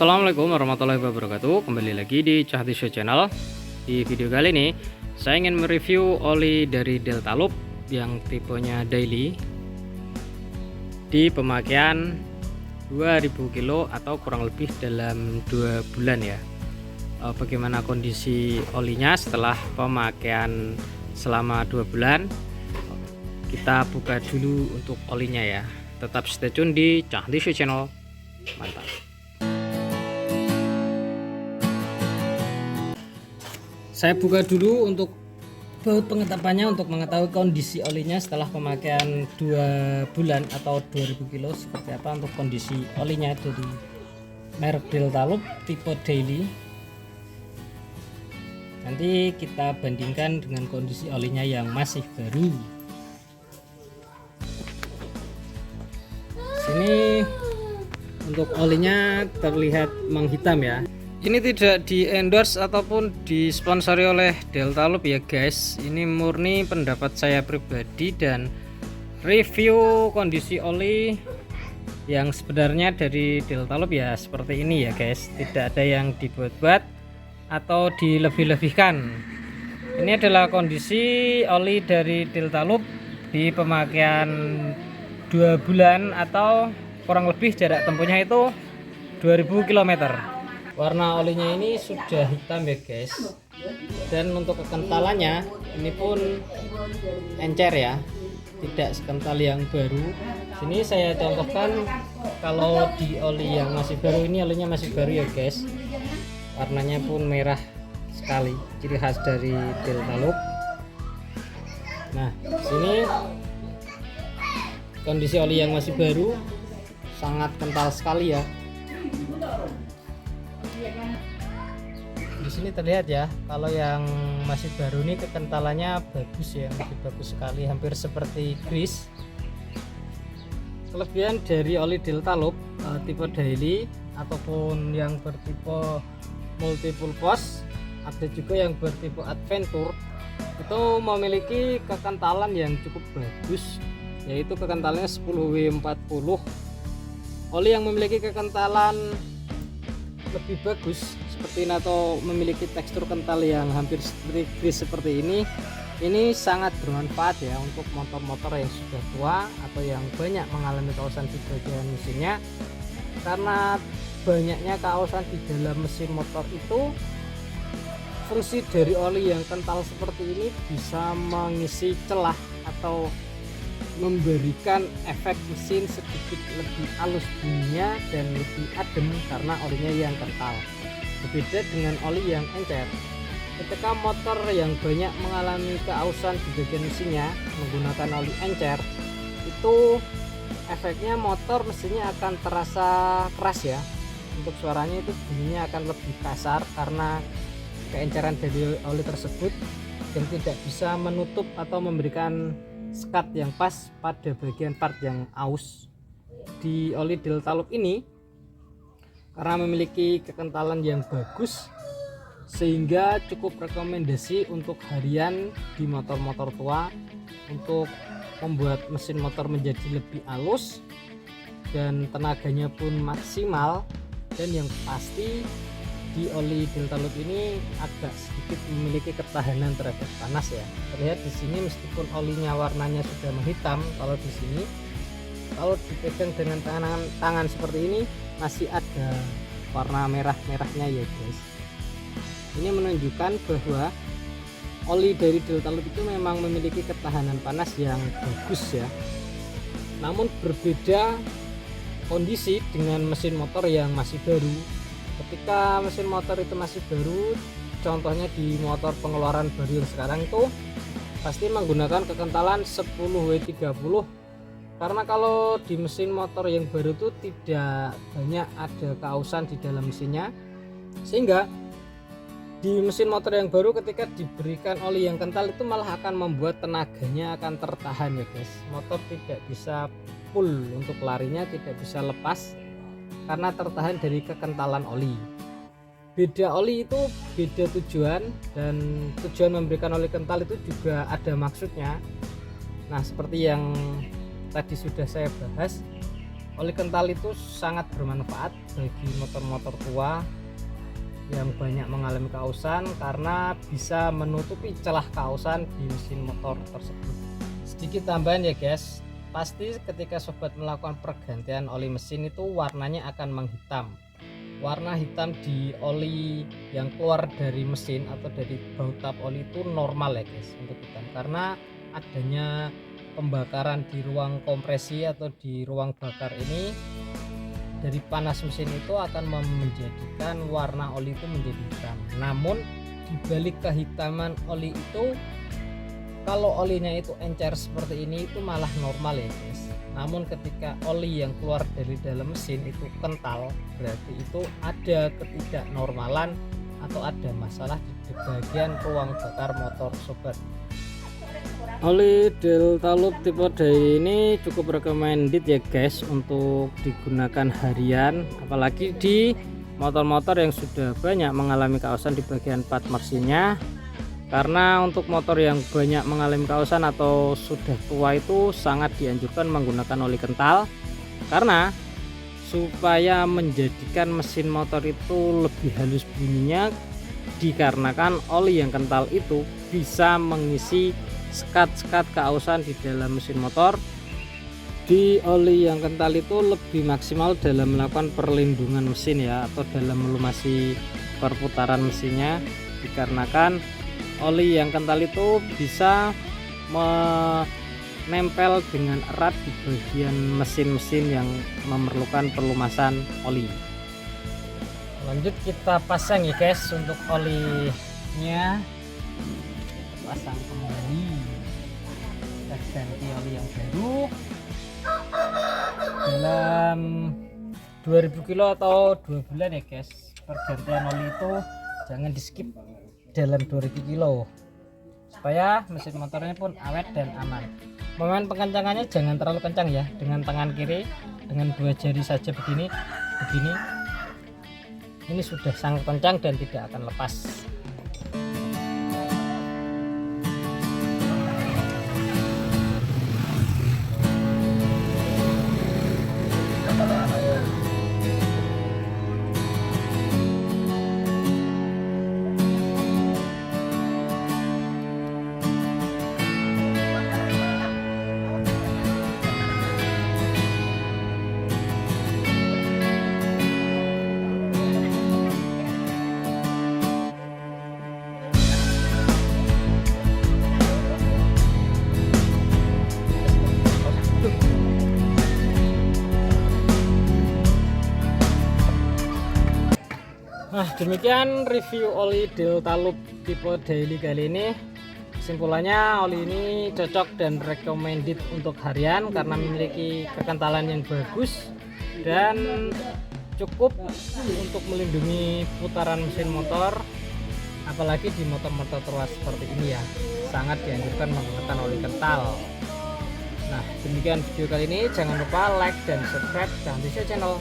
Assalamualaikum warahmatullahi wabarakatuh. Kembali lagi di Cahdi Show Channel. Di video kali ini saya ingin mereview oli dari Deltalup yang tipenya daily di pemakaian 2000 kilo atau kurang lebih dalam 2 bulan ya. Bagaimana kondisi olinya setelah pemakaian selama 2 bulan? Kita buka dulu untuk olinya ya. Tetap stay tune di Cahdi Show Channel. Mantap. Saya buka dulu untuk baut pengetapannya untuk mengetahui kondisi olinya setelah pemakaian 2 bulan atau 2000 kilo seperti apa untuk kondisi olinya dari merek Deltalup tipe daily. Nanti kita bandingkan dengan kondisi olinya yang masih baru. Sini untuk olinya terlihat menghitam ya. Ini tidak di endorse ataupun disponsori oleh Deltalup ya guys. Ini murni pendapat saya pribadi dan review kondisi oli yang sebenarnya dari Deltalup ya seperti ini ya guys. Tidak ada yang dibuat-buat atau dilebih-lebihkan. Ini adalah kondisi oli dari Deltalup di pemakaian 2 bulan atau kurang lebih jarak tempuhnya itu 2000 km. Warna olinya ini sudah hitam ya guys, dan untuk kekentalannya ini pun encer ya, tidak sekental yang baru. Sini saya contohkan kalau di oli yang masih baru, ini olinya masih baru ya guys, warnanya pun merah sekali, ciri khas dari Deltalup. Nah sini kondisi oli yang masih baru sangat kental sekali ya. Di sini terlihat ya, kalau yang masih baru ini kekentalannya bagus ya, masih bagus sekali, hampir seperti grease. Kelebihan dari oli Deltalup tipe daily ataupun yang bertipe multipurpose, ada juga yang bertipe adventure, itu memiliki kekentalan yang cukup bagus, yaitu kekentalannya 10W40. Oli yang memiliki kekentalan lebih bagus seperti ini atau memiliki tekstur kental yang hampir seperti grease seperti ini sangat bermanfaat ya untuk motor-motor yang sudah tua atau yang banyak mengalami kaosan di bagian mesinnya. Karena banyaknya kaosan di dalam mesin motor itu, fungsi dari oli yang kental seperti ini bisa mengisi celah atau memberikan efek mesin sedikit lebih halus bunyinya dan lebih adem karena olinya yang kental. Berbeda dengan oli yang encer, ketika motor yang banyak mengalami keausan di bagian mesinnya menggunakan oli encer, itu efeknya motor mesinnya akan terasa keras ya. Untuk suaranya itu bunyinya akan lebih kasar karena keenceran dari oli tersebut, dan tidak bisa menutup atau memberikan sekat yang pas pada bagian part yang aus. Di oli Deltalup ini karena memiliki kekentalan yang bagus, sehingga cukup rekomendasi untuk harian di motor-motor tua untuk membuat mesin motor menjadi lebih halus dan tenaganya pun maksimal. Dan yang pasti di oli Deltalup ini agak sedikit memiliki ketahanan terhadap panas ya. Terlihat di sini meskipun olinya warnanya sudah menghitam, kalau di sini kalau dipegang dengan tangan seperti ini masih ada warna merah-merahnya ya guys. Ini menunjukkan bahwa oli dari Deltalup itu memang memiliki ketahanan panas yang bagus ya. Namun berbeda kondisi dengan mesin motor yang masih baru. Ketika mesin motor itu masih baru, contohnya di motor pengeluaran baru yang sekarang itu pasti menggunakan kekentalan 10W30, karena kalau di mesin motor yang baru itu tidak banyak ada keausan di dalam mesinnya, sehingga di mesin motor yang baru ketika diberikan oli yang kental itu malah akan membuat tenaganya akan tertahan ya guys. Motor tidak bisa full untuk larinya, tidak bisa lepas karena tertahan dari kekentalan oli. Beda oli itu beda tujuan, dan tujuan memberikan oli kental itu juga ada maksudnya. Nah seperti yang tadi sudah saya bahas, oli kental itu sangat bermanfaat bagi motor-motor tua yang banyak mengalami kausan karena bisa menutupi celah kausan di mesin motor tersebut. Sedikit tambahan ya guys, pasti ketika sobat melakukan pergantian oli mesin itu warnanya akan menghitam. Warna hitam di oli yang keluar dari mesin atau dari baut tap oli itu normal ya guys untuk hitam, karena adanya pembakaran di ruang kompresi atau di ruang bakar ini dari panas mesin itu akan menjadikan warna oli itu menjadi hitam. Namun dibalik kehitaman oli itu, kalau olinya itu encer seperti ini itu malah normal ya guys. Namun ketika oli yang keluar dari dalam mesin itu kental, berarti itu ada ketidaknormalan atau ada masalah di bagian ruang bakar motor sobat. Oli Delta Loop tipe DAI ini cukup recommended ya guys untuk digunakan harian, apalagi di motor-motor yang sudah banyak mengalami kausan di bagian plat mesinnya. Karena untuk motor yang banyak mengalami kausan atau sudah tua itu sangat dianjurkan menggunakan oli kental, karena supaya menjadikan mesin motor itu lebih halus bunyinya, dikarenakan oli yang kental itu bisa mengisi sekat-sekat kausan di dalam mesin motor. Di oli yang kental itu lebih maksimal dalam melakukan perlindungan mesin ya, atau dalam melumasi perputaran mesinnya, dikarenakan oli yang kental itu bisa menempel dengan erat di bagian mesin-mesin yang memerlukan pelumasan oli. Lanjut kita pasang ya guys untuk olinya, pasang kembali, kita ganti oli yang baru dalam 2000 kilo atau 2 bulan ya guys. Pergantian oli itu jangan di skip dalam 2000 kilo supaya mesin motornya pun awet dan aman. Momen pengencangannya jangan terlalu kencang ya, dengan tangan kiri dengan 2 jari saja begini ini sudah sangat kencang dan tidak akan lepas. Nah, demikian review oli Delta Loop tipe daily kali ini. Kesimpulannya, oli ini cocok dan recommended untuk harian karena memiliki kekentalan yang bagus dan cukup untuk melindungi putaran mesin motor, apalagi di motor-motor tua seperti ini ya. Sangat dianjurkan menggunakan oli kental. Nah, demikian video kali ini. Jangan lupa like dan subscribe Cangkrisya Channel.